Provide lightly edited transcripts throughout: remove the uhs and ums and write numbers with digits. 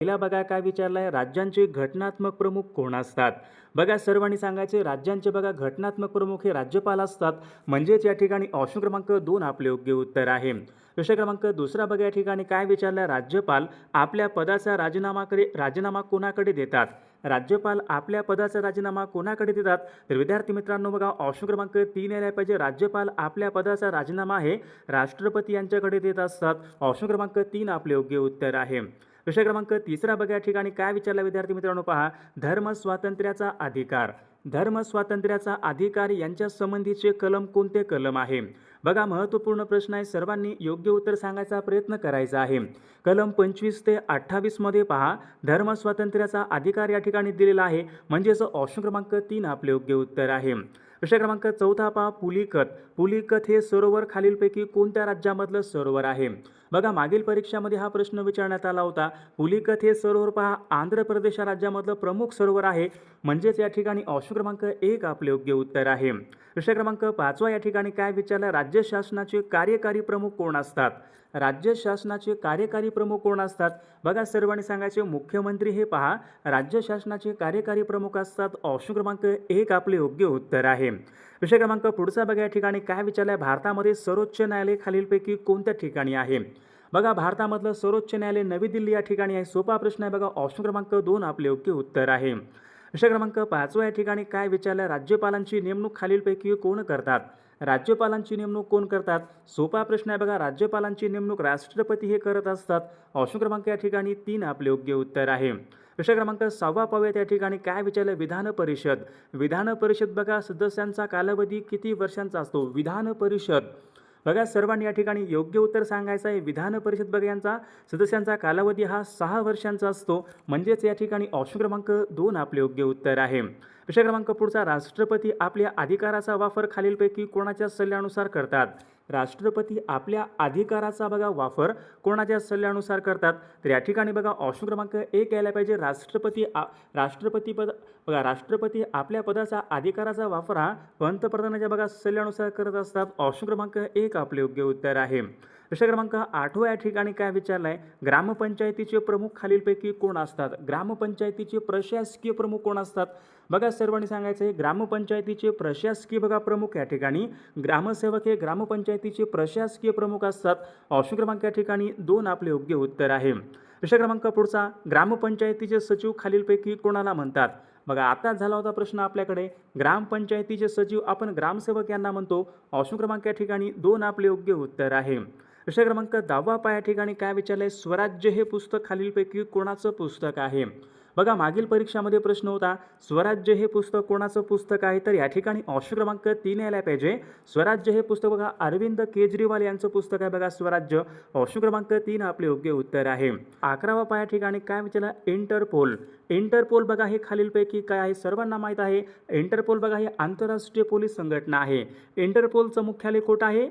पहिला बघा काय विचारलाय, राज्यांचे घटनात्मक प्रमुख कोण असतात? बघा सर्वांनी सांगायचे राज्यांचे बघा घटनात्मक प्रमुख हे राज्यपाल असतात. म्हणजेच या ठिकाणी ऑप्शन क्रमांक 2 आपले योग्य उत्तर आहे. प्रश्न क्रमांक दुसरा बघा या ठिकाणी काय विचारलाय, राज्यपाल आपल्या पदाचा राजीनामा कोणाकडे देतात? राज्यपाल आपल्या पदाचा राजीनामा कोणाकडे देतात? तर विद्यार्थी मित्रांनो बघा ऑप्शन क्रमांक 3 यायला पाहिजे. राज्यपाल आपल्या पदाचा राजीनामा आहे राष्ट्रपती यांच्याकडे देत असतात. ऑप्शन क्रमांक 3 आपले योग्य उत्तर आहे. प्रश्न क्रमांक तिसरा बघा या ठिकाणी काय विचारला विद्यार्थी मित्रांनो पहा, धर्म स्वातंत्र्याचा अधिकार. धर्म स्वातंत्र्याचा अधिकार यांच्या संबंधीचे कलम कोणते कलम आहे? बघा महत्त्वपूर्ण प्रश्न आहे, सर्वांनी योग्य उत्तर सांगायचा प्रयत्न करायचा आहे. कलम 25 ते 28 मध्ये पहा, धर्म स्वातंत्र्याचा अधिकार या ठिकाणी दिलेला आहे. म्हणजेच ऑप्शन क्रमांक 3 आपले योग्य उत्तर आहे. प्रश्न क्रमांक चौथा पहा, पुलिकत. पुलिकत हे सरोवर खालीलपैकी कोणत्या राज्यामधलं सरोवर आहे? बघा मागील परीक्षामध्ये हा प्रश्न विचारण्यात आला होता. पुलिकत हे सरोवर पहा आंध्र प्रदेश राज्यामधलं प्रमुख सरोवर आहे. म्हणजेच या ठिकाणी ऑप्शन क्रमांक 1 आपले योग्य उत्तर आहे. प्रश्न क्रमांक 5 या ठिकाणी काय विचारलं, राज्य शासनाचे कार्यकारी प्रमुख कोण असतात? राज्य शासनाचे कार्यकारी प्रमुख कोण असतात? बघा सर्वांनी सांगायचे मुख्यमंत्री हे पहा राज्य शासनाचे कार्यकारी प्रमुख असतात. ऑप्शन क्रमांक 1 आपले योग्य उत्तर आहे. विषय क्रमांक पुढचा बघा या ठिकाणी काय विचारलंय, भारतामध्ये सर्वोच्च न्यायालय खालीलपैकी कोणत्या ठिकाणी आहे? बघा भारतामधलं सर्वोच्च न्यायालय नवी दिल्ली या ठिकाणी आहे. सोपा प्रश्न आहे बघा, ऑप्शन क्रमांक 2 आपले योग्य उत्तर आहे. विषय क्रमांक 5 या ठिकाणी काय विचारलंय, राज्यपालांची नेमणूक खालीलपैकी कोण करतात? राज्यपालांची नेमणूक कोण करतात? सोपा प्रश्न आहे बघा, राज्यपालांची नेमणूक राष्ट्रपती हे करत असतात. ऑप्शन क्रमांक या ठिकाणी 3 आपले योग्य उत्तर आहे. प्रश्न क्रमांक 6 पाहूया त्या ठिकाणी काय विचारलं, विधान परिषद. विधान परिषद बघा सदस्यांचा कालावधी किती वर्षांचा असतो? विधान परिषद बघा सर्वांनी या ठिकाणी योग्य उत्तर सांगायचं आहे. विधान परिषद बघा यांचा सदस्यांचा कालावधी हा 6 वर्षांचा असतो. म्हणजेच या ठिकाणी ऑप्शन क्रमांक 2 आपले योग्य उत्तर आहे. प्रश्न क्रमांक पुढचा, राष्ट्रपती आपल्या अधिकाराचा वापर खालीलपैकी कोणाच्या सल्ल्यानुसार करतात? राष्ट्रपती आपल्या अधिकाराचा बघा वापर कोणाच्या सल्ल्यानुसार करतात? तर या ठिकाणी बघा ऑप्शन क्रमांक 1 यायला पाहिजे. राष्ट्रपती आपल्या पदाचा अधिकाराचा वापर हा पंतप्रधानाच्या बघा सल्ल्यानुसार करत असतात. ऑप्शन क्रमांक 1 आपले योग्य उत्तर आहे. प्रश्न क्रमांक 8 या ठिकाणी काय विचारलाय, ग्रामपंचायतीचे प्रमुख खालीलपैकी कोण असतात? ग्रामपंचायतीचे प्रशासकीय प्रमुख कोण असतात? बघा सर्वांनी सांगायचं आहे, ग्रामपंचायतीचे प्रशासकीय बघा प्रमुख या ठिकाणी ग्रामसेवक हे ग्रामपंचायतीचे प्रशासकीय प्रमुख असतात. ऑप्शन क्रमांक या ठिकाणी 2 आपले योग्य उत्तर आहे. प्रश्न क्रमांक पुढचा, ग्रामपंचायतीचे सचिव खालीलपैकी कोणाला म्हणतात? बघा आता झाला होता प्रश्न आपल्याकडे, ग्रामपंचायतीचे सचिव आपण ग्रामसेवक यांना म्हणतो. ऑप्शन क्रमांक या ठिकाणी 2 आपले योग्य उत्तर आहे. प्रश्न क्रमांक 10 या ठिकाणी काय विचारलंय, स्वराज्य हे पुस्तक खालीलपैकी कोणाचं पुस्तक आहे? बघा मागील परीक्षामध्ये प्रश्न होता, स्वराज्य हे पुस्तक कोणाचं पुस्तक आहे? तर या ठिकाणी ऑप्शन क्रमांक 3 यायला पाहिजे. स्वराज्य हे पुस्तक बघा अरविंद केजरीवाल यांचं पुस्तक आहे बघा स्वराज्य. ऑप्शन क्रमांक 3 आपले योग्य उत्तर आहे. 11 या ठिकाणी काय विचारलं, इंटरपोल. इंटरपोल बघा हे खालीलपैकी काय आहे? सर्वांना माहीत आहे इंटरपोल बघा हे आंतरराष्ट्रीय पोलीस संघटना आहे. इंटरपोलचं मुख्यालय कुठं आहे?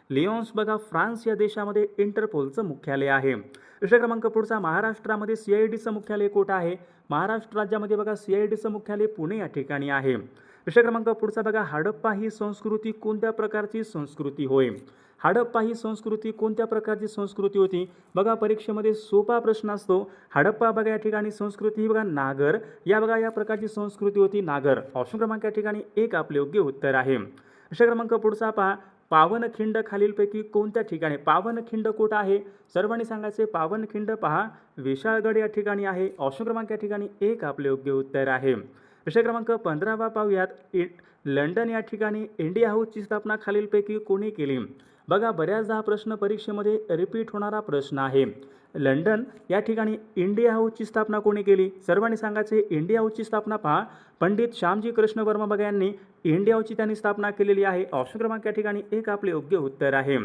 लिओन्स बघा फ्रान्स या देशामध्ये इंटरपोलचं मुख्यालय आहे. प्रश्न क्रमांक पुढचा, महाराष्ट्रामध्ये CIDचं मुख्यालय कुठं आहे? महाराष्ट्र राज्यामध्ये बघा CIDचं मुख्यालय पुणे या ठिकाणी आहे. प्रश्न क्रमांक पुढचा बघा, हडप्पा ही संस्कृती कोणत्या प्रकारची संस्कृती होय? हडप्पा ही संस्कृती कोणत्या प्रकारची संस्कृती होती? बघा परीक्षेमध्ये सोपा प्रश्न असतो. हडप्पा बघा या ठिकाणी संस्कृती ही बघा नागर या प्रकारची संस्कृती होती, नागर. ऑप्शन क्रमांक या ठिकाणी 1 आपले योग्य उत्तर आहे. प्रश्न क्रमांक पुढचा पहा, पावनखिंड खालीलपैकी कोणत्या ठिकाणी? पावनखिंड कुठं आहे? सर्वांनी सांगायचे पावनखिंड पहा विशाळगड या ठिकाणी आहे. ऑप्शन क्रमांक या ठिकाणी 1 आपले योग्य उत्तर आहे. प्रश्न क्रमांक 15 पाहूयात, लंडन या ठिकाणी इंडिया हाऊसची स्थापना खालीलपैकी कोणी केली? बघा बऱ्याचदा हा प्रश्न परीक्षेमध्ये रिपीट होणारा प्रश्न आहे. लंडन या ठिकाणी इंडिया हाऊसची स्थापना कोणी केली? सर्वांनी सांगायचे इंडिया हाऊसची स्थापना पहा पंडित श्यामजी कृष्ण वर्मा बघा यांनी इंडिया हाऊसची त्यांनी स्थापना केलेली आहे. ऑप्शन क्रमांक या ठिकाणी 1 आपले योग्य उत्तर आहे.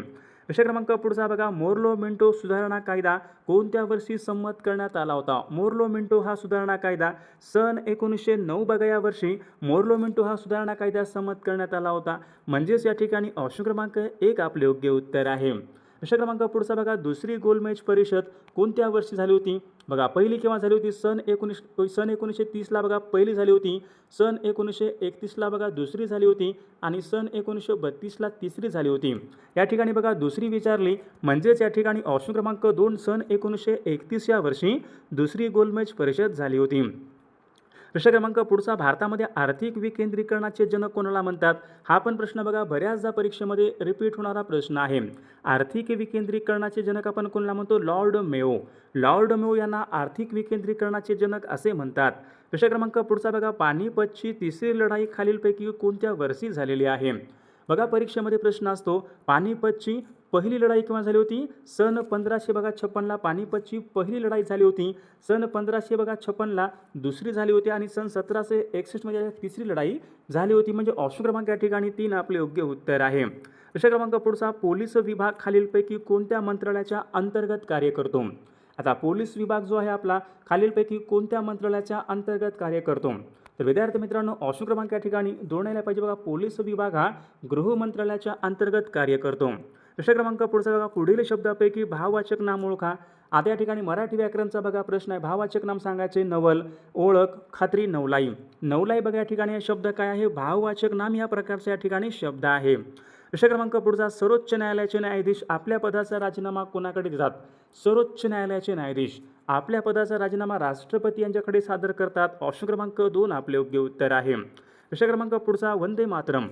प्रश्न क्रमांक पुढचा बघा, मोर्लो मिंटो सुधारणा कायदा कोणत्या वर्षी संमत करण्यात आला होता? मोर्लो मिंटो हा सुधारणा कायदा सन 1909 बघा या वर्षी मोर्लो मिंटो हा सुधारणा कायदा संमत करण्यात आला होता. म्हणजेच या ठिकाणी ऑप्शन क्रमांक 1 आपले योग्य उत्तर आहे. प्रश्न क्रमांक पुढचा बघा, दुसरी गोलमेज परिषद कोणत्या वर्षी झाली होती? बघा पहिली केव्हा झाली होती? सन 1930ला बघा पहिली झाली होती, सन 1931ला बघा दुसरी झाली होती आणि सन 1932ला तिसरी झाली होती. या ठिकाणी बघा दुसरी विचारली, म्हणजेच या ठिकाणी ऑप्शन क्रमांक 2 सन 1931 या वर्षी दुसरी गोलमेज परिषद झाली होती. प्रश्न क्रमांक पुढचा, भारतामध्ये आर्थिक विकेंद्रीकरणाचे जनक कोणाला म्हणतात? हा पण प्रश्न बघा बऱ्याचदा परीक्षेमध्ये रिपीट होणारा प्रश्न आहे. आर्थिक विकेंद्रीकरणाचे जनक आपण कोणाला म्हणतो? Lord Mayo. लॉर्ड मेयो यांना आर्थिक विकेंद्रीकरणाचे जनक असे म्हणतात. प्रश्न क्रमांक पुढचा बघा, पानिपतची तिसरी लढाई खालीलपैकी कोणत्या वर्षी झालेली आहे? बघा परीक्षेमध्ये प्रश्न असतो, पानिपतची पहिली लढाई केव्हा झाली होती? सन 1556ला पानिपतची पहिली लढाई झाली होती. सन 1556ला दुसरी झाली होती आणि सन 1761मध्ये तिसरी लढाई झाली होती. म्हणजे ऑप्शन क्रमांक या ठिकाणी 3 आपले योग्य उत्तर आहे. प्रश्न क्रमांक पुढचा, पोलीस विभाग खालीलपैकी कोणत्या मंत्रालयाच्या अंतर्गत कार्य करतो? आता पोलीस विभाग जो आहे आपला खालीलपैकी कोणत्या मंत्रालयाच्या अंतर्गत कार्य करतो? तर विद्यार्थी मित्रांनो, ऑप्शन क्रमांक या ठिकाणी 2 यायला पाहिजे बघा. पोलीस विभाग हा गृह मंत्रालयाच्या अंतर्गत कार्य करतो. प्रश्न क्रमांक पुढचा बघा, पुढील शब्दापैकी भाववाचक नाम ओळखा. आता या ठिकाणी मराठी व्याकरणचा बघा प्रश्न आहे. भाववाचक नाम सांगायचे, नवल, ओळख, खात्री, नवलाई. नवलाई बघा या ठिकाणी शब्द काय आहे? भाववाचक नाम या प्रकारचा या ठिकाणी शब्द आहे. प्रश्न क्रमांक पुढचा, सर्वोच्च न्यायालयाचे न्यायाधीश आपल्या पदाचा राजीनामा कोणाकडे देतात? सर्वोच्च न्यायालयाचे न्यायाधीश आपल्या पदाचा राजीनामा राष्ट्रपती यांच्याकडे सादर करतात. ऑप्शन क्रमांक 2 आपले योग्य उत्तर आहे. प्रश्न क्रमांक पुढचा, वंदे मातरम.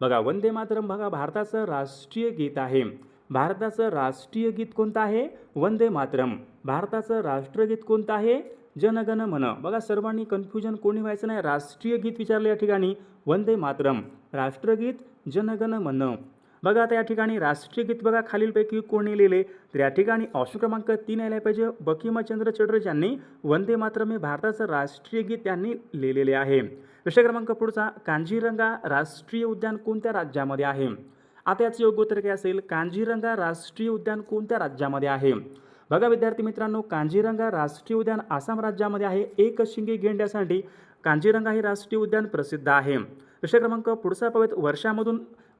बघा वंदे मातरम बघा भारताचं राष्ट्रीय गीत आहे. भारताचं राष्ट्रीय गीत कोणतं आहे? वंदे मातरम. भारताचं राष्ट्रगीत कोणतं आहे? जनगण मन. बघा सर्वांनी कन्फ्युजन कोणी व्हायचं नाही. राष्ट्रीय गीत विचारले या ठिकाणी वंदे मातरम, राष्ट्रगीत जनगण मन. बघा आता या ठिकाणी राष्ट्रीय गीत बघा खालीलपैकी कोणी लिहिले? तर या ठिकाणी ऑप्शन क्रमांक 3 यायला पाहिजे. बंकिमचंद्र चटर्जी यांनी वंदे मातरम हे भारताचं राष्ट्रीय गीत त्यांनी लिहिलेले आहे. प्रश्न क्रमांक पुढचा, कांजीरंगा राष्ट्रीय उद्यान कोणत्या राज्यामध्ये आहे? आता याचं योग्य उत्तर काय असेल? कांजीरंगा राष्ट्रीय उद्यान कोणत्या राज्यामध्ये आहे? बघा विद्यार्थी मित्रांनो, कांजीरंगा राष्ट्रीय उद्यान आसाम राज्यामध्ये आहे. एक शिंगी गेंड्यासाठी कांजीरंगा हे राष्ट्रीय उद्यान प्रसिद्ध आहे. प्रश्न क्रमांक पुढचा पाहूयात,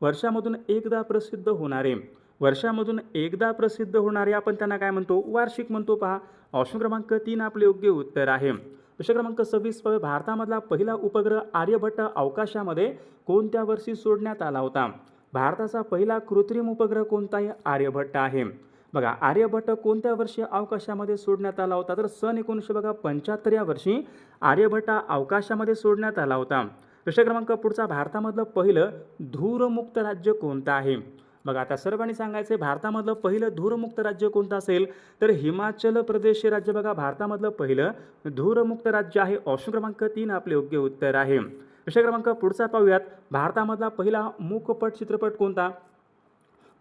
वर्षामधून एकदा प्रसिद्ध होणारे. वर्षामधून एकदा प्रसिद्ध होणारे आपण त्यांना काय म्हणतो? वार्षिक म्हणतो. पहा ऑप्शन क्रमांक 3 आपले योग्य उत्तर आहे. प्रश्न क्रमांक 26, भारतामधला पहिला उपग्रह आर्यभट्ट अवकाशामध्ये कोणत्या वर्षी सोडण्यात आला होता? भारताचा पहिला कृत्रिम उपग्रह कोणता आहे? आर्यभट्ट आहे. बघा आर्यभट्ट कोणत्या वर्षी अवकाशामध्ये सोडण्यात आला होता? तर सन 1975 या वर्षी आर्यभट्ट अवकाशामध्ये सोडण्यात आला होता. प्रश्न क्रमांक पुढचा, भारतामधलं पहिलं धूरमुक्त राज्य कोणतं आहे? बघा आता सर्वांनी सांगायचं आहे भारतामधलं पहिलं धूरमुक्त राज्य कोणतं असेल? तर हिमाचल प्रदेश हे राज्य बघा भारतामधलं पहिलं धूरमुक्त राज्य आहे. ऑप्शन क्रमांक 3 आपले योग्य उत्तर आहे. प्रश्न क्रमांक पुढचा पाहूयात, भारतामधला पहिला मूकपट चित्रपट कोणता?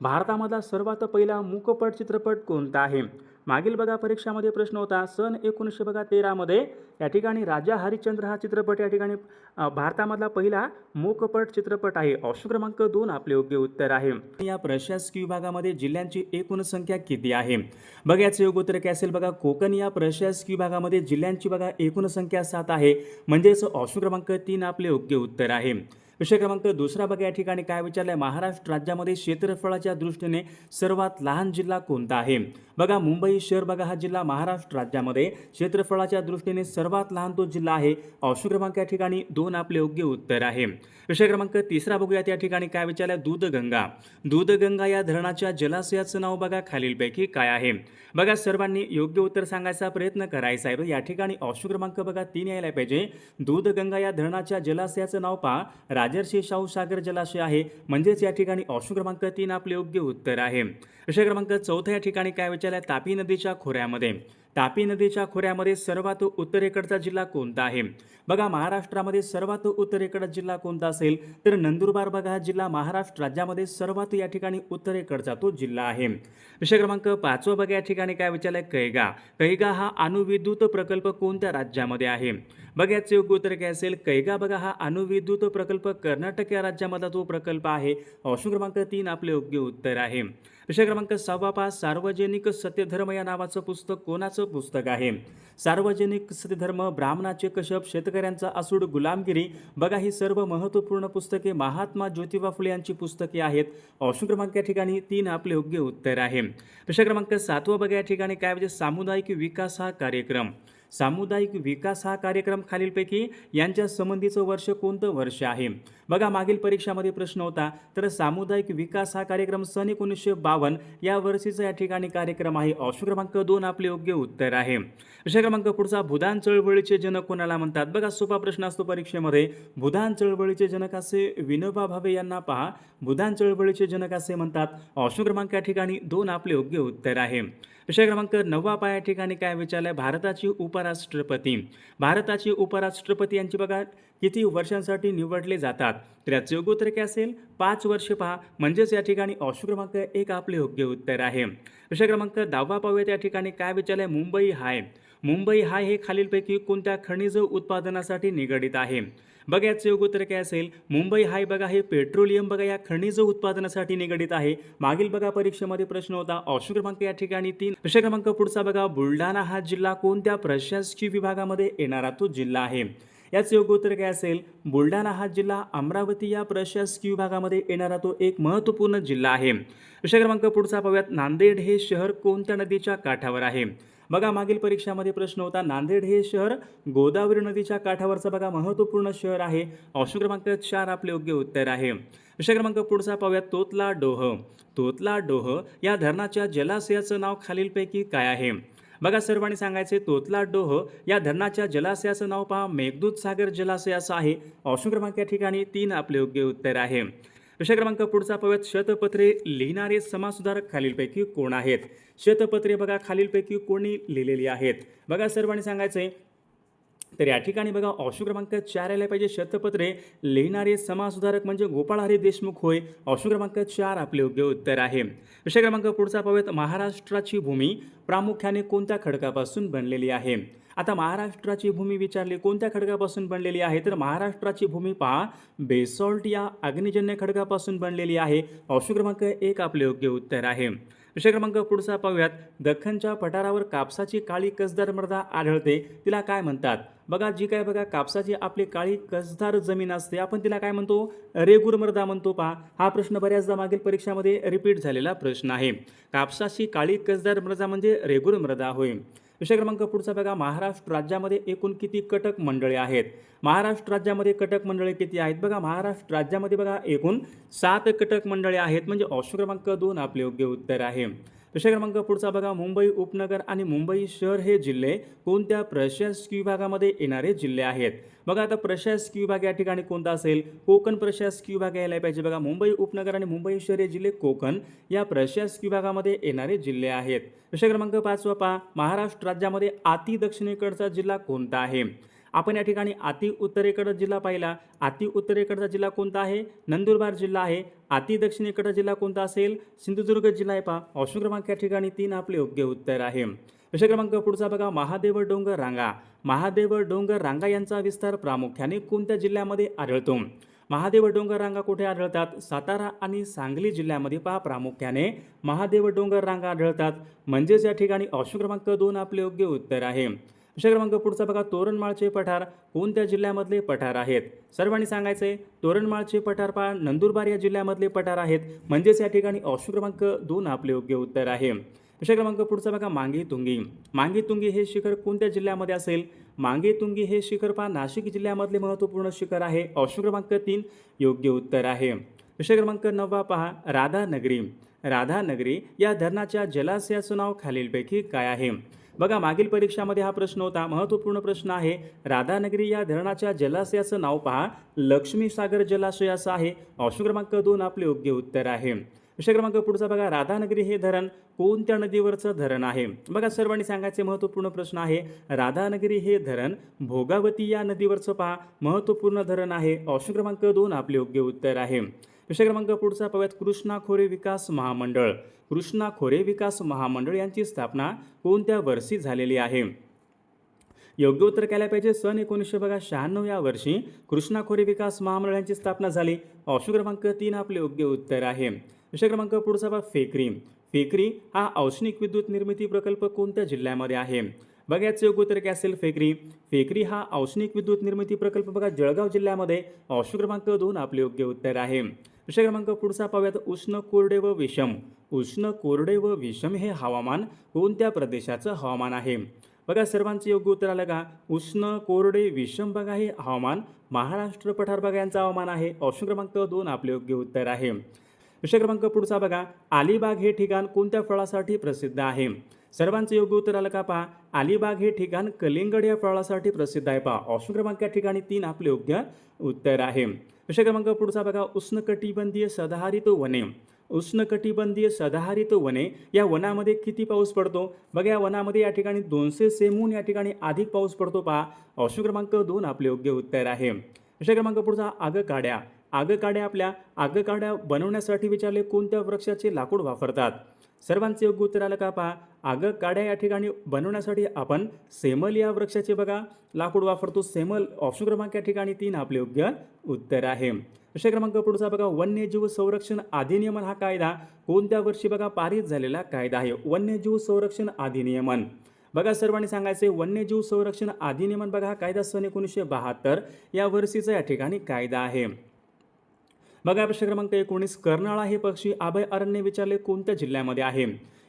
भारतामधला सर्वात पहिला मूकपट चित्रपट कोणता आहे? मागील बघा परीक्षामध्ये प्रश्न होता. सन 1913मध्ये या ठिकाणी राजा हरिश्चंद्र हा चित्रपट या ठिकाणी भारतामधला पहिला मूकपट चित्रपट आहे. ऑप्शन क्रमांक 2 आपले योग्य उत्तर आहे. या प्रशासकीय विभागामध्ये जिल्ह्यांची एकूण संख्या किती आहे? बघा याचं योग्य उत्तर काय असेल? बघा कोकण या प्रशासकीय विभागामध्ये जिल्ह्यांची बघा एकूण संख्या 7 आहे. म्हणजेच ऑप्शन क्रमांक 3 आपले योग्य उत्तर आहे. विषय क्रमांक दुसरा बघा या ठिकाणी काय विचारलंय? महाराष्ट्र राज्यामध्ये क्षेत्रफळाच्या दृष्टीने सर्वात लहान जिल्हा कोणता आहे? बघा मुंबई शहर बघा हा जिल्हा महाराष्ट्र राज्यामध्ये क्षेत्रफळाच्या दृष्टीने सर्वात लहान तो जिल्हा आहे. ऑप्शन क्रमांक या ठिकाणी 2 आपले योग्य उत्तर आहे. विषय क्रमांक तिसरा बघूयात या ठिकाणी काय विचारलंय? दूधगंगा. दूधगंगा या धरणाच्या जलाशयाचं नाव बघा खालीलपैकी काय आहे? बघा सर्वांनी योग्य उत्तर सांगायचा प्रयत्न करायचा आहे. या ठिकाणी ऑप्शन क्रमांक बघा 3 यायला पाहिजे. दूधगंगा या धरणाच्या जलाशयाचं नाव पहा राजर्षी शाहू सागर जलाशय आहे. म्हणजेच या ठिकाणी ऑप्शन क्रमांक 3 आपले योग्य उत्तर आहे. विषय क्रमांक चौथा या ठिकाणी काय विचारलंय? तापी नदीच्या खोऱ्यामध्ये. तापी नदीच्या खोऱ्यामध्ये सर्वात उत्तरेकडचा जिल्हा कोणता आहे? बघा महाराष्ट्रामध्ये सर्वात उत्तरेकडचा जिल्हा कोणता असेल? तर नंदुरबार बघा हा जिल्हा महाराष्ट्र राज्यामध्ये सर्वात या ठिकाणी उत्तरेकडचा तो जिल्हा आहे. विषय क्रमांक 5 बघा या ठिकाणी काय विचारलंय? कैगा. कैगा हा अणुविद्युत प्रकल्प कोणत्या राज्यामध्ये आहे? बघा याचे योग्य उत्तर काय असेल? कैगा बघा हा अणुविद्युत प्रकल्प कर्नाटक या राज्यामधला तो प्रकल्प आहे. ऑप्शन क्रमांक 3 आपले योग्य उत्तर आहे. विषय क्रमांक 6 पहा, सार्वजनिक सत्यधर्म या नावाचं पुस्तक कोणाचं पुस्तक आहे. सार्वजनिक सत्यधर्म, ब्राह्मणाचे कश्यप, शेतकऱ्यांचा असूड, गुलामगिरी, बघा ही सर्व महत्त्वपूर्ण पुस्तके महात्मा ज्योतिबा फुले यांची पुस्तके आहेत. ऑप्शन क्रमांक या ठिकाणी 3 आपले योग्य उत्तर आहे. प्रश्न क्रमांक 7 बघा या ठिकाणी काय म्हणजे सामुदायिक विकास हा कार्यक्रम. सामुदायिक विकास हा कार्यक्रम खालीलपैकी यांच्या संबंधीचं वर्ष कोणतं वर्ष आहे. बघा मागील परीक्षामध्ये प्रश्न होता, तर सामुदायिक विकास हा कार्यक्रम सन 1952 या वर्षीचा या ठिकाणी कार्यक्रम आहे. ऑप्शन क्रमांक 2 आपले योग्य उत्तर आहे. प्रश्न क्रमांक पुढचा भूदान चळवळीचे जनक कोणाला म्हणतात. बघा सोपा प्रश्न असतो परीक्षेमध्ये. भूदान चळवळीचे जनक असे विनोबा भावे यांना पहा. भूदान चळवळीचे जनक असे म्हणतात. ऑप्शन क्रमांक या ठिकाणी 2 आपले योग्य उत्तर आहे. विषय क्रमांक 9 पहा या ठिकाणी काय विचारलंय भारताची उपराष्ट्रपती. भारताची उपराष्ट्रपती यांची बघा किती वर्षांसाठी निवडले जातात. तर याचे योग्य उत्तर काय असेल 5 वर्ष पहा. म्हणजेच या ठिकाणी ऑप्शन क्रमांक 1 आपले योग्य उत्तर आहे. विषय क्रमांक 10 पाहूयात या ठिकाणी काय विचारलंय मुंबई हाय. मुंबई हाय हे खालीलपैकी कोणत्या खनिज उत्पादनासाठी निगडित आहे. बघा याचे योग्य उत्तर काय असेल मुंबई हाय बघा हे पेट्रोलियम बघा या खनिज उत्पादनासाठी निगडित आहे. मागील बघा परीक्षेमध्ये प्रश्न होता. ऑप्शन क्रमांक या ठिकाणी 3. विषय क्रमांक पुढचा बघा बुलढाणा हा जिल्हा कोणत्या प्रशासकीय विभागामध्ये येणारा तो जिल्हा आहे. याचे योग्य उत्तर काय असेल बुलढाणा हा जिल्हा अमरावती या प्रशासकीय विभागामध्ये येणारा तो एक महत्त्वपूर्ण जिल्हा आहे. विषय क्रमांक पुढचा पाहूयात नांदेड हे शहर कोणत्या नदीच्या काठावर आहे. बघा मागील परीक्षामध्ये प्रश्न होता. नांदेड हे शहर गोदावरी नदीच्या काठावरचं बघा महत्त्वपूर्ण शहर आहे. ऑप्शन क्रमांक 4 आपले योग्य उत्तर आहे. विषय क्रमांक पुढचा पाहूयात तोतला डोह. तोतला डोह या धरणाच्या जलाशयाचं नाव खालीलपैकी काय आहे. बघा सर्वांनी सांगायचे तोतला डोह या धरणाच्या जलाशयाचं नाव पहा मेघदूत सागर जलाशय असं आहे. ऑप्शन क्रमांक या ठिकाणी 3 आपले योग्य उत्तर आहे. विषय क्रमांक पुढचा पाहूयात शतपत्रे लिहिणारे समाजसुधारक खालीलपैकी कोण आहेत. शतपत्रे बघा खालीलपैकी कोणी लिहिलेली आहेत. बघा सर्वांनी सांगायचंय तर या ठिकाणी बघा ऑप्शन क्रमांक 4 आले पाहिजे. शतपत्रे लिहिणारे समाजसुधारक म्हणजे गोपाळ हरी देशमुख होय. ऑप्शन क्रमांक 4 आपले योग्य उत्तर आहे. विषय क्रमांक पुढचा पाहूयात महाराष्ट्राची भूमी प्रामुख्याने कोणत्या खडकापासून बनलेली आहे. आता महाराष्ट्राची भूमी विचारली कोणत्या खडकापासून बनलेली आहे. तर महाराष्ट्राची भूमी पहा बेसॉल्ट या अग्निजन्य खडकापासून बनलेली आहे. ऑप्शन क्रमांक 1 आपले योग्य उत्तर आहे. विषय क्रमांक पुढचा पाहूयात दख्खनच्या पठारावर कापसाची काळी कसदार मृदा आढळते तिला काय म्हणतात. बघा जी काय बघा कापसाची आपली काळी कसदार जमीन असते आपण तिला काय म्हणतो रेगूर मृदा म्हणतो. पहा हा प्रश्न बऱ्याचदा मागील परीक्षामध्ये रिपीट झालेला प्रश्न आहे. कापसाची काळी कसदार मृदा म्हणजे रेगूर मृदा होय. विषय क्रमांक पुढचा बघा महाराष्ट्र राज्यामध्ये एकूण किती कटक मंडळे आहेत. महाराष्ट्र राज्यामध्ये कटक मंडळे किती आहेत. बघा महाराष्ट्र राज्यामध्ये बघा एकूण 7 कटक मंडळे आहेत. म्हणजे ऑप्शन क्रमांक 2 आपले योग्य उत्तर आहे. विषय क्रमांक पुढचा बघा मुंबई उपनगर आणि मुंबई शहर हे जिल्हे कोणत्या प्रशासकीय विभागामध्ये येणारे जिल्हे आहेत. बघा आता प्रशासकीय विभाग या ठिकाणी कोणता असेल कोकण प्रशासकीय विभाग यायला पाहिजे. बघा मुंबई उपनगर आणि मुंबई शहर हे जिल्हे कोकण या प्रशासकीय विभागामध्ये येणारे जिल्हे आहेत. विषय क्रमांक 5 पहा महाराष्ट्र राज्यामध्ये अति दक्षिणेकडचा जिल्हा कोणता आहे. आपण या ठिकाणी अति उत्तरेकडचा जिल्हा पाहिला. अति उत्तरेकडचा जिल्हा कोणता आहे नंदुरबार जिल्हा आहे. अति दक्षिणेकडचा जिल्हा कोणता असेल सिंधुदुर्ग जिल्हा आहे. पहा ऑप्शन क्रमांक या ठिकाणी 3 आपले योग्य उत्तर आहे. विषय क्रमांक पुढचा बघा महादेव डोंगर रांगा. महादेव डोंगर रांगा यांचा विस्तार प्रामुख्याने कोणत्या जिल्ह्यामध्ये आढळतो. महादेव डोंगर रांगा कुठे आढळतात सातारा आणि सांगली जिल्ह्यामध्ये पहा प्रामुख्याने महादेव डोंगर रांगा आढळतात. म्हणजेच या ठिकाणी ऑप्शन क्रमांक 2 आपले योग्य उत्तर आहे. विषय क्रमांक पुढचा बघा तोरणमाळचे पठार कोणत्या जिल्ह्यामधले पठार आहेत. सर्वांनी सांगायचंय तोरणमाळचे पठार पहा नंदुरबार या जिल्ह्यामधले पठार आहेत. म्हणजेच या ठिकाणी ऑप्शन क्रमांक 2 आपले योग्य उत्तर आहे. विषय क्रमांक पुढचा बघा मांगी तुंगी. मांगी तुंगी हे शिखर कोणत्या जिल्ह्यामध्ये असेल. मांगी तुंगी हे शिखर पहा नाशिक जिल्ह्यामधले महत्त्वपूर्ण शिखर आहे. ऑप्शन क्रमांक 3 योग्य उत्तर आहे. विषय क्रमांक 9 पहा राधानगरी. राधानगरी या धरणाच्या जलाशयाचं नाव खालीलपैकी काय आहे. बघा मागील परीक्षामध्ये हा प्रश्न होता महत्त्वपूर्ण प्रश्न आहे. राधानगरी या धरणाच्या जलाशयाचं नाव पहा लक्ष्मी सागर जलाशय असं आहे. ऑप्शन क्रमांक 2 आपले योग्य उत्तर आहे. विषय क्रमांक पुढचा बघा राधानगरी हे धरण कोणत्या नदीवरचं धरण आहे. बघा सर्वांनी सांगायचे महत्त्वपूर्ण प्रश्न आहे. राधानगरी हे धरण भोगावती या नदीवरचं पहा महत्त्वपूर्ण धरण आहे. ऑप्शन क्रमांक 2 आपले योग्य उत्तर आहे. विषय क्रमांक पुढचा पाहूयात कृष्णा खोरे विकास महामंडळ. कृष्णा खोरे विकास महामंडळ यांची स्थापना कोणत्या वर्षी झालेली आहे. योग्य उत्तर केलं पाहिजे सन 1996 या वर्षी कृष्णा खोरे विकास महामंडळ यांची स्थापना झाली. ऑप्शन क्रमांक 3 आपले योग्य उत्तर आहे. विषय क्रमांक पुढचा बघा फेकरी. फेकरी हा औष्णिक विद्युत निर्मिती प्रकल्प कोणत्या जिल्ह्यामध्ये आहे? बघा याचं योग्य उत्तर काय असेल? फेकरी. फेकरी हा औष्णिक विद्युत निर्मिती प्रकल्प बघा जळगाव जिल्ह्यामध्ये. ऑप्शन क्रमांक 2 आपले योग्य उत्तर आहे. विषय क्रमांक पुढचा पाहूयात. उष्ण, कोरडे व विषम. उष्ण, कोरडे व विषम हे हवामान कोणत्या प्रदेशाचं हवामान आहे? बघा सर्वांचं योग्य उत्तर आलं का? उष्ण, कोरडे, विषम बघा हे हवामान महाराष्ट्र पठार बघा यांचं हवामान आहे. ऑप्शन क्रमांक 2 आपले योग्य उत्तर आहे. विषय क्रमांक पुढचा बघा. अलिबाग हे ठिकाण कोणत्या फळासाठी प्रसिद्ध आहे? सर्वांचं योग्य उत्तर आलं का? पहा अलिबाग हे ठिकाण कलिंगड या फळासाठी प्रसिद्ध आहे. पहा ऑप्शन क्रमांक या ठिकाणी 3 आपले योग्य उत्तर आहे. विषय क्रमांक पुढचा बघा. उष्णकटिबंधीय सदाहरित वने. उष्णकटिबंधीय सदाहरित वने या वनामध्ये किती पाऊस पडतो? बघा या वनामध्ये या ठिकाणी 200 सेहून या ठिकाणी अधिक पाऊस पडतो. पहा ऑप्शन क्रमांक 2 आपले योग्य उत्तर आहे. विषय क्रमांक पुढचा. आगकाड्या. आगकाड्या बनवण्यासाठी विचारले कोणत्या वृक्षाचे लाकूड वापरतात? सर्वांचे योग्य उत्तर आलं का? पहा आगकाड्या या ठिकाणी बनवण्यासाठी आपण सेमल या वृक्षाचे बघा लाकूड वापरतो. सेमल. ऑप्शन क्रमांक या ठिकाणी 3 आपले योग्य उत्तर आहे. विषय क्रमांक पुढचा बघा. वन्यजीव संरक्षण अधिनियमन हा कायदा कोणत्या वर्षी बघा पारित झालेला कायदा आहे? वन्यजीव संरक्षण अधिनियमन. बघा सर्वांनी सांगायचे वन्यजीव संरक्षण अधिनियमन बघा हा कायदा सन 1972 या वर्षीचा या ठिकाणी कायदा आहे. बघा प्रश्न क्रमांक 19. कर्नाळा हे पक्षी अभय अरण्य विचारले कोणत्या जिल्ह्यामध्ये आहे?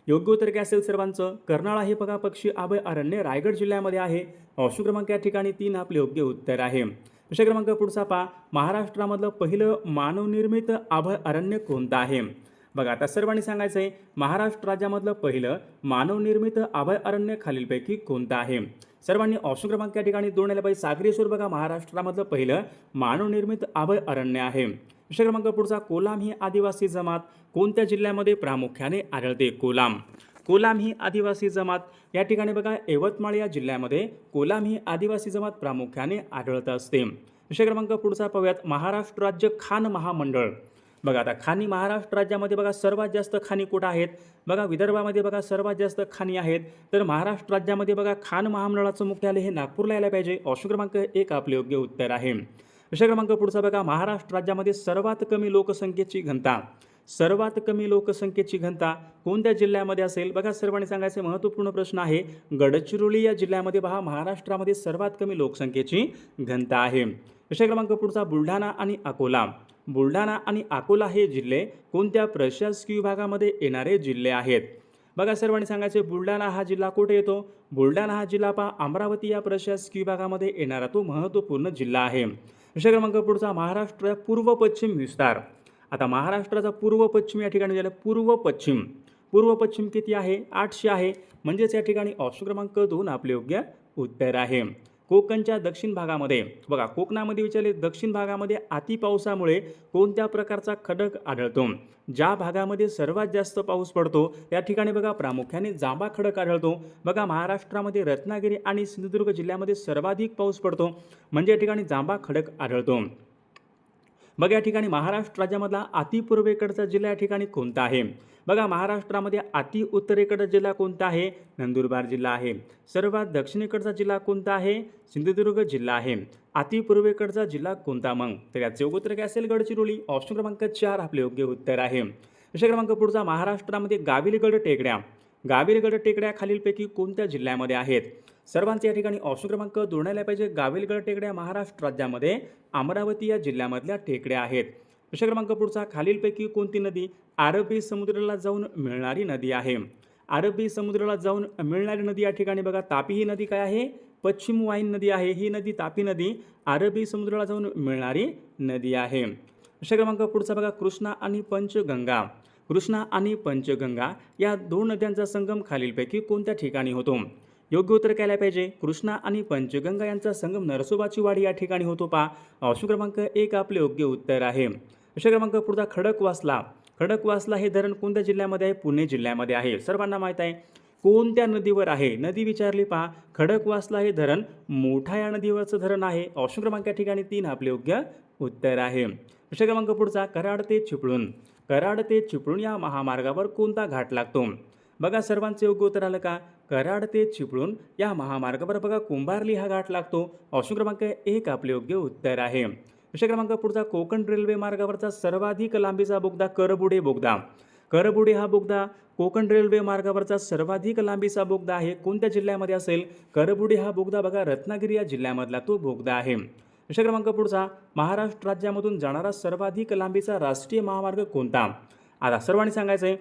योग्य उत्तर काय असेल सर्वांचं? कर्नाळा हे बघा पक्षी अभय अरण्य रायगड जिल्ह्यामध्ये आहे. ऑप्शन क्रमांक या ठिकाणी 3 आपले योग्य उत्तर आहे. विषय क्रमांक पुढचा पहा. महाराष्ट्रामधलं पहिलं मानवनिर्मित अभय अरण्य कोणतं आहे? बघा आता सर्वांनी सांगायचं आहे महाराष्ट्र राज्यामधलं पहिलं मानवनिर्मित अभय अरण्य खालीलपैकी कोणतं आहे? सर्वांनी ऑप्शन क्रमांक या ठिकाणी 2 आले पाहिजे. सागरेश्वर बघा महाराष्ट्रामधलं पहिलं मानवनिर्मित अभय अरण्य आहे. विषय क्रमांक पुढचा. कोलाम ही आदिवासी जमात कोणत्या जिल्ह्यामध्ये प्रामुख्याने आढळते? कोलाम ही आदिवासी जमात या ठिकाणी बघा यवतमाळ या जिल्ह्यामध्ये कोलाम ही आदिवासी जमात प्रामुख्याने आढळत असते. विषय क्रमांक पुढचा पाहूयात. महाराष्ट्र राज्य खाण महामंडळ. बघा आता खाणी महाराष्ट्र राज्यामध्ये बघा सर्वात जास्त खाणी कुठं आहेत? बघा विदर्भामध्ये बघा सर्वात जास्त खाणी आहेत. तर महाराष्ट्र राज्यामध्ये बघा खाण महामंडळाचं मुख्यालय हे नागपूरला यायला पाहिजे. ऑप्शन क्रमांक 1 आपले योग्य उत्तर आहे. विषय क्रमांक पुढचा बघा. महाराष्ट्र राज्यामध्ये सर्वात कमी लोकसंख्येची घनता कोणत्या जिल्ह्यामध्ये असेल? बघा सर्वांनी सांगायचे महत्त्वपूर्ण प्रश्न आहे. गडचिरोली या जिल्ह्यामध्ये पहा महाराष्ट्रामध्ये सर्वात कमी लोकसंख्येची घनता आहे. विषय क्रमांक पुढचा. बुलढाणा आणि अकोला हे जिल्हे कोणत्या प्रशासकीय विभागामध्ये येणारे जिल्हे आहेत? बघा सर्वांनी सांगायचे बुलढाणा हा जिल्हा कुठे येतो? बुलढाणा हा जिल्हा पहा अमरावती या प्रशासकीय विभागामध्ये येणारा तो महत्त्वपूर्ण जिल्हा आहे. विषय क्रमांक पुढचा. महाराष्ट्र पूर्व पश्चिम विस्तार. आता महाराष्ट्राचा पूर्व पश्चिम या ठिकाणी झालं पूर्व पश्चिम किती आहे? 800 आहे. म्हणजेच या ठिकाणी ऑप्शन क्रमांक 2 आपले योग्य उत्तर आहे. कोकणच्या दक्षिण भागामध्ये बघा कोकणामध्ये विचारले दक्षिण भागामध्ये अति पावसामुळे कोणत्या प्रकारचा खडक आढळतो? ज्या भागामध्ये सर्वात जास्त पाऊस पडतो त्या ठिकाणी बघा प्रामुख्याने जांभा खडक आढळतो. बघा महाराष्ट्रामध्ये रत्नागिरी आणि सिंधुदुर्ग जिल्ह्यामध्ये सर्वाधिक पाऊस पडतो म्हणजे या ठिकाणी जांभा खडक आढळतो. बघा या ठिकाणी महाराष्ट्र राज्यामधला अति पूर्वेकडचा जिल्हा या ठिकाणी कोणता आहे? बघा महाराष्ट्रामध्ये अति उत्तरेकडचा जिल्हा कोणता आहे? नंदुरबार जिल्हा आहे. सर्वात दक्षिणेकडचा जिल्हा कोणता आहे? सिंधुदुर्ग जिल्हा आहे. अति पूर्वेकडचा जिल्हा कोणता मग? तर याचे योग्य उत्तर काय असेल? गडचिरोली. ऑप्शन क्रमांक 4 आपले योग्य उत्तर आहे. विषय क्रमांक पुढचा. महाराष्ट्रामध्ये गाविलगड टेकड्या खालीलपैकी कोणत्या जिल्ह्यामध्ये आहेत? सर्वांचे या ठिकाणी ऑप्शन क्रमांक 2 आले पाहिजे. गाविलगड टेकड्या महाराष्ट्र राज्यामध्ये अमरावती या जिल्ह्यामधल्या टेकड्या आहेत. विषय क्रमांक पुढचा. खालीलपैकी कोणती नदी अरबी समुद्राला जाऊन मिळणारी नदी आहे? अरबी समुद्राला जाऊन मिळणारी नदी या ठिकाणी बघा तापी ही नदी काय आहे? पश्चिम वाहिनी नदी आहे. ही नदी तापी नदी अरबी समुद्राला जाऊन मिळणारी नदी आहे. विषय क्रमांक पुढचा बघा. कृष्णा आणि पंचगंगा या 2 नद्यांचा संगम खालीलपैकी कोणत्या ठिकाणी होतो? योग्य उत्तर काय पाहिजे? कृष्णा आणि पंचगंगा यांचा संगम नरसोबाची वाडी या ठिकाणी होतो. पहा ऑप्शन क्रमांक 1 आपले योग्य उत्तर आहे. विषय क्रमांक पुढचा. खडकवासला हे धरण कोणत्या जिल्ह्यामध्ये आहे? पुणे जिल्ह्यामध्ये आहे. सर्वांना माहीत आहे. कोणत्या नदीवर आहे? नदी विचारली. पहा खडकवासला हे धरण मोठा या नदीवरचं धरण आहे. ऑप्शन क्रमांक या ठिकाणी 3 आपले योग्य उत्तर आहे. विषय क्रमांक पुढचा. कराड ते चिपळूण या महामार्गावर कोणता घाट लागतो? बघा सर्वांचे योग्य उत्तर आलं का? कराड ते चिपळूण या महामार्गावर बघा कुंभारली हा घाट लागतो. ऑप्शन क्रमांक 1 आपले योग्य उत्तर आहे. विषय क्रमांक पुढचा. कोकण रेल्वे मार्गावरचा सर्वाधिक लांबीचा बोगदा करबुडे बोगदा. करबुडे हा बोगदा कोकण रेल्वे मार्गावरचा सर्वाधिक लांबीचा बोगदा आहे. कोणत्या जिल्ह्यामध्ये असेल? करबुडे हा बोगदा बघा रत्नागिरी या जिल्ह्यामधला तो बोगदा आहे. प्रश्न क्रमांक पुढचा, महाराष्ट्र राज्यामधून जाणारा सर्वाधिक लांबीचा राष्ट्रीय महामार्ग कोणता? आता सर्वांनी सांगायचं आहे,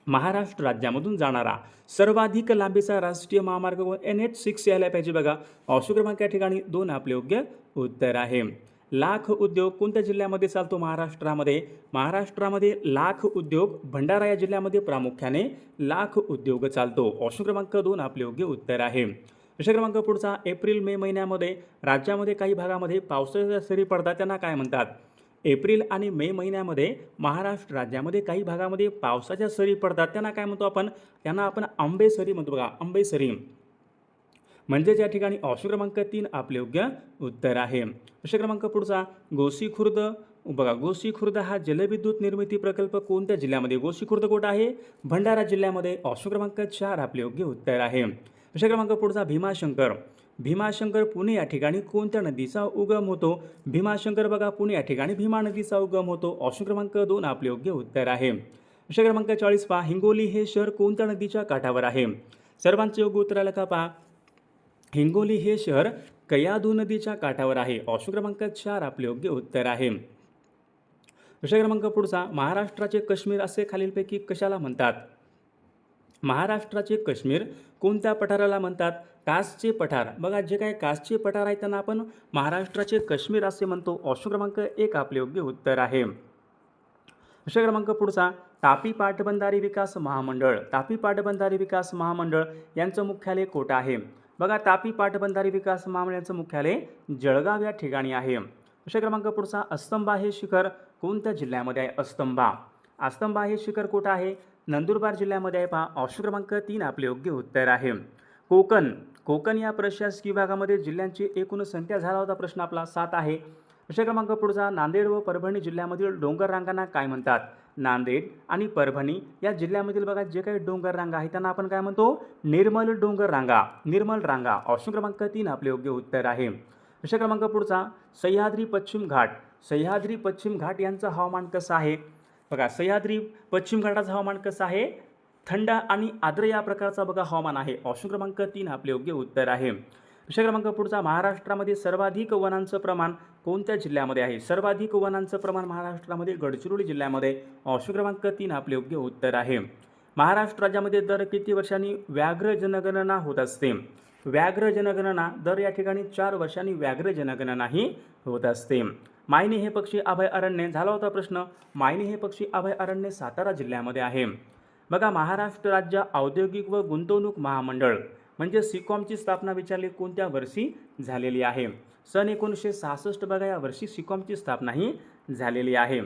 महाराष्ट्र राज्यामधून जाणारा सर्वाधिक लांबीचा राष्ट्रीय महामार्ग NH6 यायला पाहिजे बघा. ऑप्शन क्रमांक या ठिकाणी 2 आपले योग्य उत्तर आहे. लाख उद्योग कोणत्या जिल्ह्यामध्ये चालतो? महाराष्ट्रामध्ये. महाराष्ट्रामध्ये लाख उद्योग भंडारा या जिल्ह्यामध्ये प्रामुख्याने लाख उद्योग चालतो. ऑप्शन क्रमांक 2 आपले योग्य उत्तर आहे. प्रश्न क्रमांक पुढचा, एप्रिल मे महिन्यामध्ये राज्यामध्ये काही भागामध्ये पावसाच्या सरी पडतात, त्यांना काय म्हणतात? एप्रिल आणि मे महिन्यामध्ये महाराष्ट्र राज्यामध्ये काही भागामध्ये पावसाच्या सरी पडतात, त्यांना काय म्हणतो आपण? त्यांना आपण आंबेसरी म्हणतो बघा, आंबेसरी. म्हणजेच या ठिकाणी ऑप्शन क्रमांक 3 आपले योग्य उत्तर आहे. प्रश्न क्रमांक पुढचा, गोसीखुर्द बघा, गोसीखुर्द हा जलविद्युत निर्मिती प्रकल्प कोणत्या जिल्ह्यामध्ये? गोसीखुर्द कुठं आहे? भंडारा जिल्ह्यामध्ये. ऑप्शन क्रमांक 4 आपले योग्य उत्तर आहे. प्रश्न क्रमांक पुढचा, भीमाशंकर. भीमाशंकर पुणे या ठिकाणी कोणत्या नदीचा उगम होतो? भीमाशंकर बघा पुणे या ठिकाणी भीमा नदीचा उगम होतो. ऑप्शन क्रमांक 2 आपले योग्य उत्तर आहे. प्रश्न क्रमांक 40 पहा, हिंगोली हे शहर कोणत्या नदीच्या काठावर आहे? सर्वांचे योग्य उत्तर आलं का पहा. हिंगोली हे शहर कयाधू नदीच्या काठावर आहे. ऑप्शन क्रमांक 4 आपले योग्य उत्तर आहे. प्रश्न क्रमांक पुढचा, महाराष्ट्राचे काश्मीर असे खालीलपैकी कशाला म्हणतात? महाराष्ट्राचे काश्मीर कोणत्या पठाराला म्हणतात? कासचे पठार. बघा, जे काही कासचे पठार आहे त्यांना आपण महाराष्ट्राचे काश्मीर असे म्हणतो. ऑप्शन क्रमांक 1 आपले योग्य उत्तर आहे. प्रश्न क्रमांक पुढचा, तापी पाटबंधारे विकास महामंडळ. तापी पाटबंधारे विकास महामंडळ यांचं मुख्यालय कोठं आहे? बघा, तापी पाटबंधारे विकास महामंडळाचं मुख्यालय जळगाव या ठिकाणी आहे. प्रश्न क्रमांक पुढचा, अस्तंबा हे शिखर कोणत्या जिल्ह्यामध्ये आहे? अस्तंबा. अस्तंबा हे शिखर कुठं आहे? नंदुरबार जिल्ह्यामध्ये आहे पहा. ऑप्शन क्रमांक 3 आपले योग्य उत्तर आहे. कोकण. कोकण या प्रशासकीय विभागामध्ये जिल्ह्यांची एकूण संख्या झाला होता प्रश्न आपला 7 आहे. प्रश्न क्रमांक पुढचा, नांदेड व परभणी जिल्ह्यामधील डोंगर रांगांना काय म्हणतात? नांदेड आणि परभणी या जिल्ह्यामधील बघा जे काही डोंगर रांगा आहेत त्यांना आपण काय म्हणतो? निर्मल डोंगर रांगा. निर्मल रांगा. ऑप्शन क्रमांक 3 आपले योग्य उत्तर आहे. प्रश्न क्रमांक पुढचा, सह्याद्री पश्चिम घाट. सह्याद्री पश्चिम घाट यांचं हवामान कसं आहे? बघा, सह्याद्री पश्चिम घाटाचं हवामान कसं आहे? थंड आणि आर्द्र या प्रकारचा बघा हवामान आहे. ऑप्शन क्रमांक 3 आपले योग्य उत्तर आहे. प्रश्न क्रमांक पुढचा, महाराष्ट्रामध्ये सर्वाधिक वनांचं प्रमाण कोणत्या जिल्ह्यामध्ये आहे? सर्वाधिक वनांचं प्रमाण महाराष्ट्रामध्ये गडचिरोली जिल्ह्यामध्ये. ऑप्शन क्रमांक 3 आपले योग्य उत्तर आहे. महाराष्ट्र राज्यामध्ये दर किती वर्षांनी व्याघ्र जनगणना होत असते? व्याघ्र जनगणना दर या ठिकाणी 4 वर्षांनी व्याघ्र जनगणना ही होत असते. मायनी हे पक्षी अभयारण्य झाला होता प्रश्न. मायनी हे पक्षी अभयारण्य सातारा जिल्ह्यामध्ये आहे. बघा, महाराष्ट्र राज्य औद्योगिक व गुंतवणूक महामंडळ म्हणजे सिकॉमची स्थापना विचारली कोणत्या वर्षी झालेली आहे? सन 1966 बघा या वर्षी सिकॉमची स्थापना ही झालेली आहे.